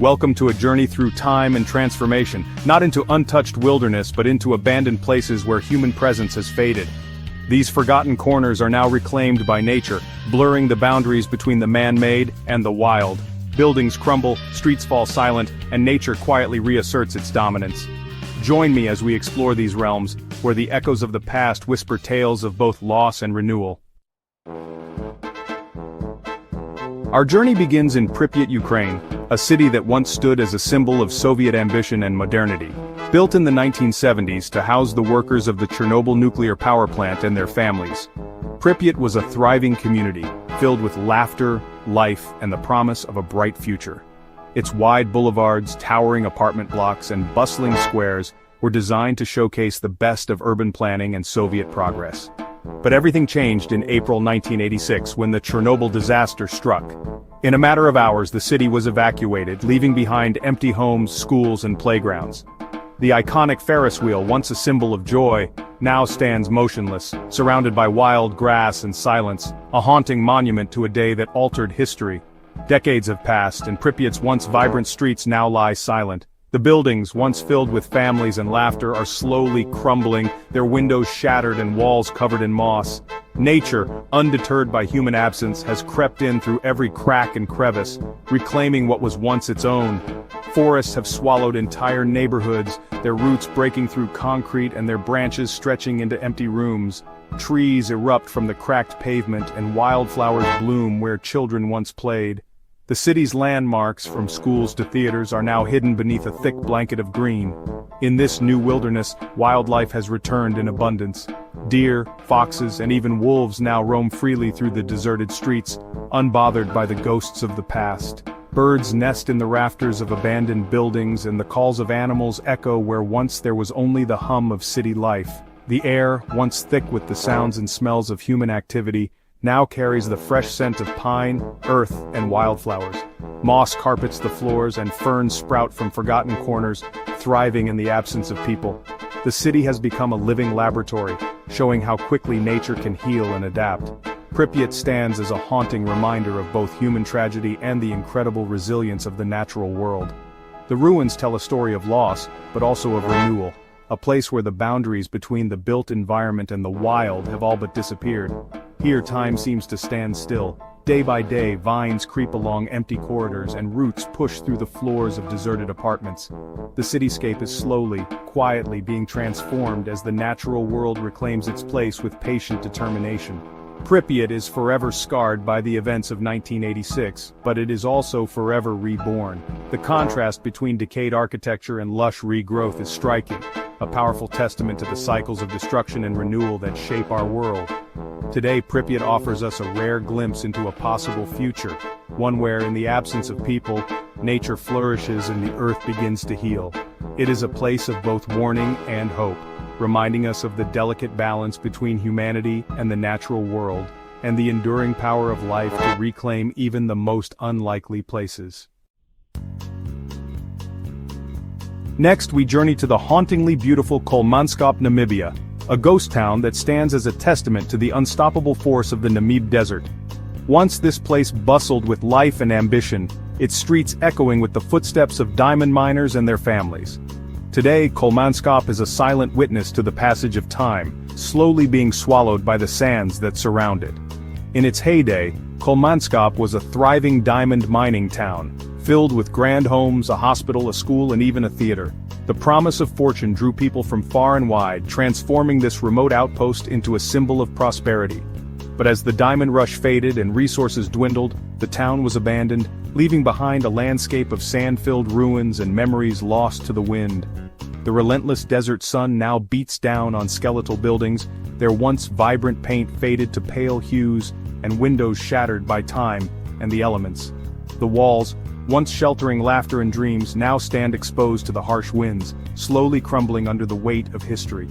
Welcome to a journey through time and transformation, not into untouched wilderness but into abandoned places where human presence has faded. These forgotten corners are now reclaimed by nature, blurring the boundaries between the man-made and the wild. Buildings crumble, streets fall silent, and nature quietly reasserts its dominance. Join me as we explore these realms, where the echoes of the past whisper tales of both loss and renewal. Our journey begins in Pripyat, Ukraine, a city that once stood as a symbol of Soviet ambition and modernity. Built in the 1970s to house the workers of the Chernobyl nuclear power plant and their families, Pripyat was a thriving community, filled with laughter, life, and the promise of a bright future. Its wide boulevards, towering apartment blocks, and bustling squares were designed to showcase the best of urban planning and Soviet progress. But everything changed in April 1986 when the Chernobyl disaster struck. In a matter of hours, the city was evacuated, leaving behind empty homes, schools, and playgrounds. The iconic Ferris wheel, once a symbol of joy, now stands motionless, surrounded by wild grass and silence, a haunting monument to a day that altered history. Decades have passed, and Pripyat's once vibrant streets now lie silent. The buildings, once filled with families and laughter, are slowly crumbling, their windows shattered and walls covered in moss. Nature, undeterred by human absence, has crept in through every crack and crevice, reclaiming what was once its own. Forests have swallowed entire neighborhoods, their roots breaking through concrete and their branches stretching into empty rooms. Trees erupt from the cracked pavement and wildflowers bloom where children once played. The city's landmarks, from schools to theaters, are now hidden beneath a thick blanket of green. In this new wilderness, wildlife has returned in abundance. Deer, foxes, and even wolves now roam freely through the deserted streets, unbothered by the ghosts of the past. Birds nest in the rafters of abandoned buildings, and the calls of animals echo where once there was only the hum of city life. The air, once thick with the sounds and smells of human activity, now carries the fresh scent of pine, earth, and wildflowers. Moss carpets the floors and ferns sprout from forgotten corners, thriving in the absence of people. The city has become a living laboratory, showing how quickly nature can heal and adapt. Pripyat stands as a haunting reminder of both human tragedy and the incredible resilience of the natural world. The ruins tell a story of loss, but also of renewal, a place where the boundaries between the built environment and the wild have all but disappeared. Here time seems to stand still. Day by day, vines creep along empty corridors and roots push through the floors of deserted apartments. The cityscape is slowly, quietly being transformed as the natural world reclaims its place with patient determination. Pripyat is forever scarred by the events of 1986, but it is also forever reborn. The contrast between decayed architecture and lush regrowth is striking, a powerful testament to the cycles of destruction and renewal that shape our world. Today, Pripyat offers us a rare glimpse into a possible future, one where, in the absence of people, nature flourishes and the earth begins to heal. It is a place of both warning and hope, reminding us of the delicate balance between humanity and the natural world, and the enduring power of life to reclaim even the most unlikely places. Next, we journey to the hauntingly beautiful Kolmanskop, Namibia, a ghost town that stands as a testament to the unstoppable force of the Namib Desert. Once this place bustled with life and ambition, its streets echoing with the footsteps of diamond miners and their families. Today, Kolmanskop is a silent witness to the passage of time, slowly being swallowed by the sands that surround it. In its heyday, Kolmanskop was a thriving diamond mining town, filled with grand homes, a hospital, a school, and even a theater. The promise of fortune drew people from far and wide, transforming this remote outpost into a symbol of prosperity. But as the diamond rush faded and resources dwindled, the town was abandoned, leaving behind a landscape of sand-filled ruins and memories lost to the wind. The relentless desert sun now beats down on skeletal buildings, their once vibrant paint faded to pale hues, and windows shattered by time and the elements. The walls, once sheltering laughter and dreams, now stand exposed to the harsh winds, slowly crumbling under the weight of history.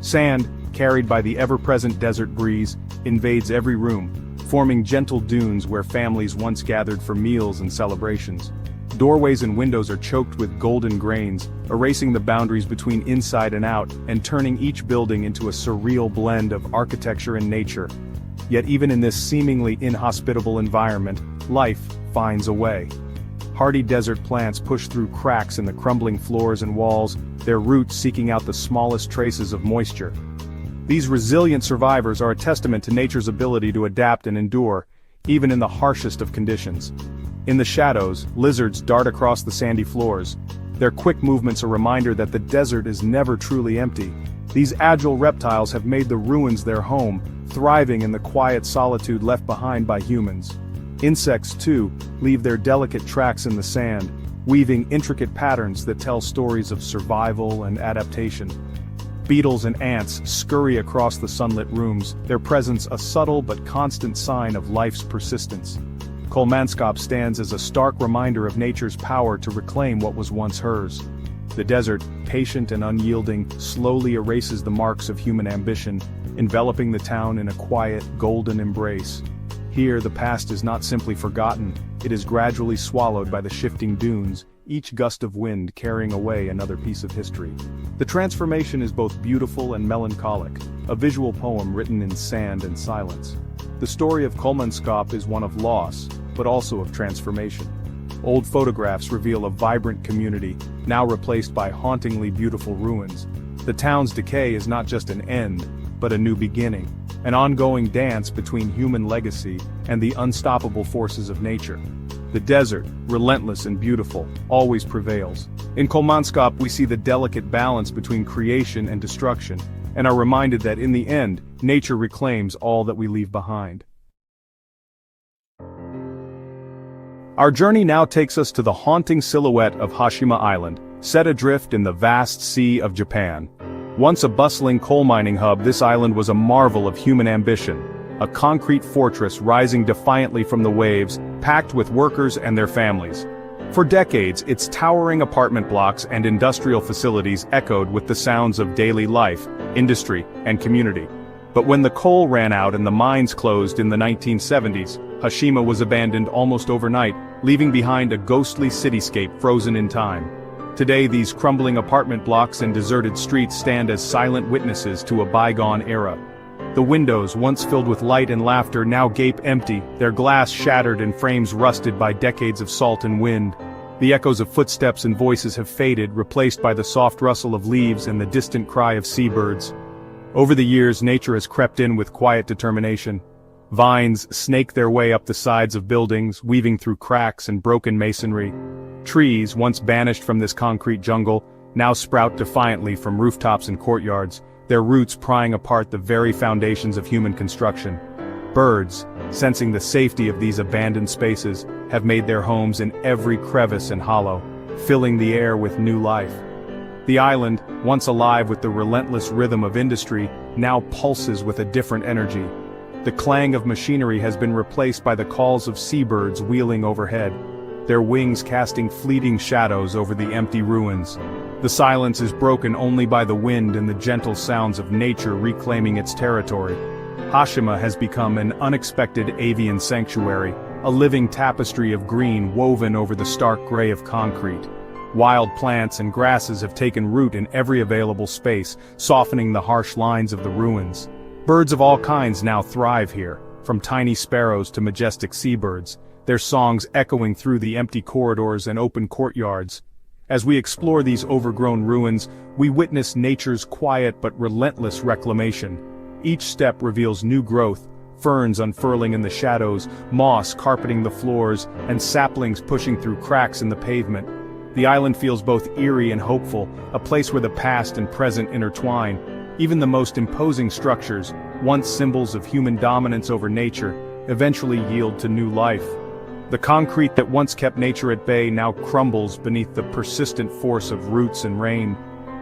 Sand, carried by the ever-present desert breeze, invades every room, forming gentle dunes where families once gathered for meals and celebrations. Doorways and windows are choked with golden grains, erasing the boundaries between inside and out, and turning each building into a surreal blend of architecture and nature. Yet even in this seemingly inhospitable environment, life finds a way. Hardy desert plants push through cracks in the crumbling floors and walls, their roots seeking out the smallest traces of moisture. These resilient survivors are a testament to nature's ability to adapt and endure, even in the harshest of conditions. In the shadows, lizards dart across the sandy floors. Their quick movements a reminder that the desert is never truly empty. These agile reptiles have made the ruins their home, thriving in the quiet solitude left behind by humans. Insects, too, leave their delicate tracks in the sand, weaving intricate patterns that tell stories of survival and adaptation. Beetles and ants scurry across the sunlit rooms, their presence a subtle but constant sign of life's persistence. Kolmanskop stands as a stark reminder of nature's power to reclaim what was once hers. The desert, patient and unyielding, slowly erases the marks of human ambition, enveloping the town in a quiet, golden embrace. Here, the past is not simply forgotten, it is gradually swallowed by the shifting dunes, each gust of wind carrying away another piece of history. The transformation is both beautiful and melancholic, a visual poem written in sand and silence. The story of Kolmanskop is one of loss, but also of transformation. Old photographs reveal a vibrant community, now replaced by hauntingly beautiful ruins. The town's decay is not just an end, but a new beginning, an ongoing dance between human legacy and the unstoppable forces of nature. The desert, relentless and beautiful, always prevails. In Kolmanskop we see the delicate balance between creation and destruction, and are reminded that in the end, nature reclaims all that we leave behind. Our journey now takes us to the haunting silhouette of Hashima Island, set adrift in the vast sea of Japan. Once a bustling coal mining hub, this island was a marvel of human ambition, a concrete fortress rising defiantly from the waves, packed with workers and their families. For decades, its towering apartment blocks and industrial facilities echoed with the sounds of daily life, industry, and community. But when the coal ran out and the mines closed in the 1970s, Hashima was abandoned almost overnight, leaving behind a ghostly cityscape frozen in time. Today, these crumbling apartment blocks and deserted streets stand as silent witnesses to a bygone era. The windows, once filled with light and laughter, now gape empty, their glass shattered and frames rusted by decades of salt and wind. The echoes of footsteps and voices have faded, replaced by the soft rustle of leaves and the distant cry of seabirds. Over the years, nature has crept in with quiet determination. Vines snake their way up the sides of buildings, weaving through cracks and broken masonry. Trees, once banished from this concrete jungle, now sprout defiantly from rooftops and courtyards, their roots prying apart the very foundations of human construction. Birds, sensing the safety of these abandoned spaces, have made their homes in every crevice and hollow, filling the air with new life. The island, once alive with the relentless rhythm of industry, now pulses with a different energy. The clang of machinery has been replaced by the calls of seabirds wheeling overhead, their wings casting fleeting shadows over the empty ruins. The silence is broken only by the wind and the gentle sounds of nature reclaiming its territory. Hashima has become an unexpected avian sanctuary, a living tapestry of green woven over the stark gray of concrete. Wild plants and grasses have taken root in every available space, softening the harsh lines of the ruins. Birds of all kinds now thrive here, from tiny sparrows to majestic seabirds, their songs echoing through the empty corridors and open courtyards. As we explore these overgrown ruins, we witness nature's quiet but relentless reclamation. Each step reveals new growth, ferns unfurling in the shadows, moss carpeting the floors, and saplings pushing through cracks in the pavement. The island feels both eerie and hopeful, a place where the past and present intertwine. Even the most imposing structures, once symbols of human dominance over nature, eventually yield to new life. The concrete that once kept nature at bay now crumbles beneath the persistent force of roots and rain.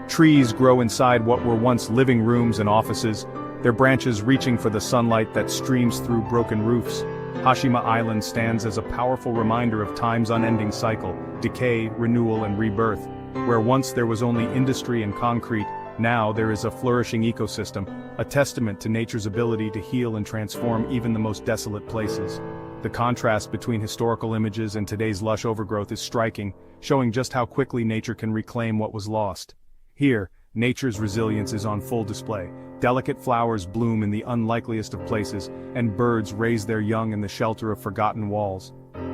Trees grow inside what were once living rooms and offices, their branches reaching for the sunlight that streams through broken roofs. Hashima Island stands as a powerful reminder of time's unending cycle, decay, renewal, and rebirth. Where once there was only industry and concrete, now there is a flourishing ecosystem, a testament to nature's ability to heal and transform even the most desolate places. The contrast between historical images and today's lush overgrowth is striking, showing just how quickly nature can reclaim what was lost. Here, nature's resilience is on full display. Delicate flowers bloom in the unlikeliest of places, and birds raise their young in the shelter of forgotten walls.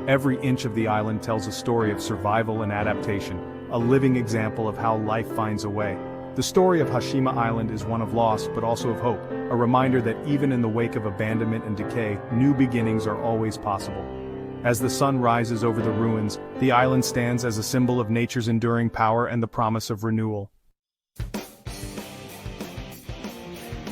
Every inch of the island tells a story of survival and adaptation, a living example of how life finds a way. The story of Hashima Island is one of loss but also of hope, a reminder that even in the wake of abandonment and decay, new beginnings are always possible. As the sun rises over the ruins, the island stands as a symbol of nature's enduring power and the promise of renewal.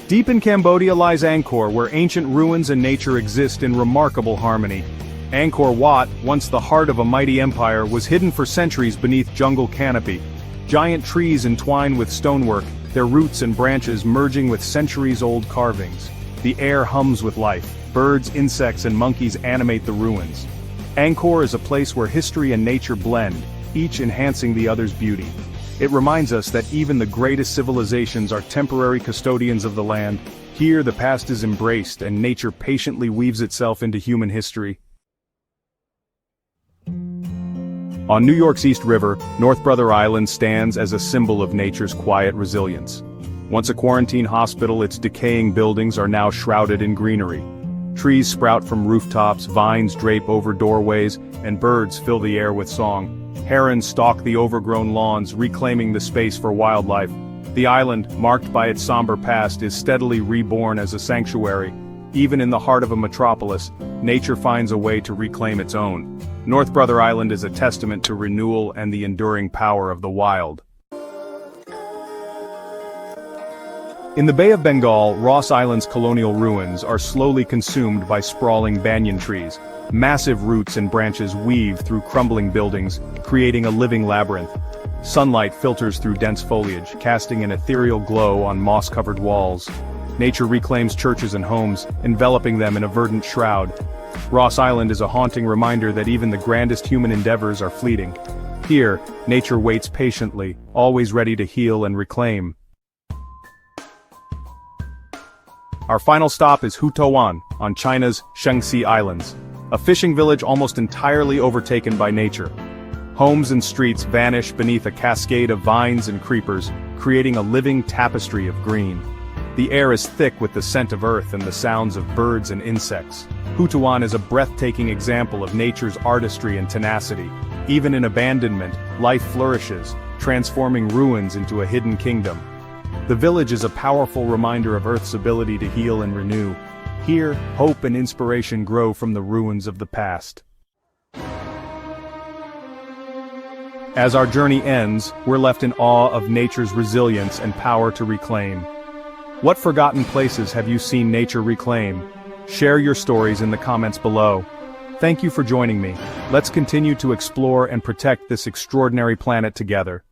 Deep in Cambodia lies Angkor, where ancient ruins and nature exist in remarkable harmony. Angkor Wat, once the heart of a mighty empire, was hidden for centuries beneath jungle canopy. Giant trees entwine with stonework, their roots and branches merging with centuries-old carvings. The air hums with life. Birds, insects, and monkeys animate the ruins. Angkor is a place where history and nature blend, each enhancing the other's beauty. It reminds us that even the greatest civilizations are temporary custodians of the land. Here, the past is embraced and nature patiently weaves itself into human history. On New York's East River, North Brother Island stands as a symbol of nature's quiet resilience. Once a quarantine hospital, its decaying buildings are now shrouded in greenery. Trees sprout from rooftops, vines drape over doorways, and birds fill the air with song. Herons stalk the overgrown lawns, reclaiming the space for wildlife. The island, marked by its somber past, is steadily reborn as a sanctuary. Even in the heart of a metropolis, nature finds a way to reclaim its own. North Brother Island is a testament to renewal and the enduring power of the wild. In the Bay of Bengal, Ross Island's colonial ruins are slowly consumed by sprawling banyan trees. Massive roots and branches weave through crumbling buildings, creating a living labyrinth. Sunlight filters through dense foliage, casting an ethereal glow on moss-covered walls. Nature reclaims churches and homes, enveloping them in a verdant shroud. Ross Island is a haunting reminder that even the grandest human endeavors are fleeting. Here, nature waits patiently, always ready to heal and reclaim. Our final stop is Hutowan, on China's Shaanxi Islands, a fishing village almost entirely overtaken by nature. Homes and streets vanish beneath a cascade of vines and creepers, creating a living tapestry of green. The air is thick with the scent of earth and the sounds of birds and insects. Hutowan is a breathtaking example of nature's artistry and tenacity. Even in abandonment, life flourishes, transforming ruins into a hidden kingdom. The village is a powerful reminder of Earth's ability to heal and renew. Here, hope and inspiration grow from the ruins of the past. As our journey ends, we're left in awe of nature's resilience and power to reclaim. What forgotten places have you seen nature reclaim? Share your stories in the comments below. Thank you for joining me. Let's continue to explore and protect this extraordinary planet together.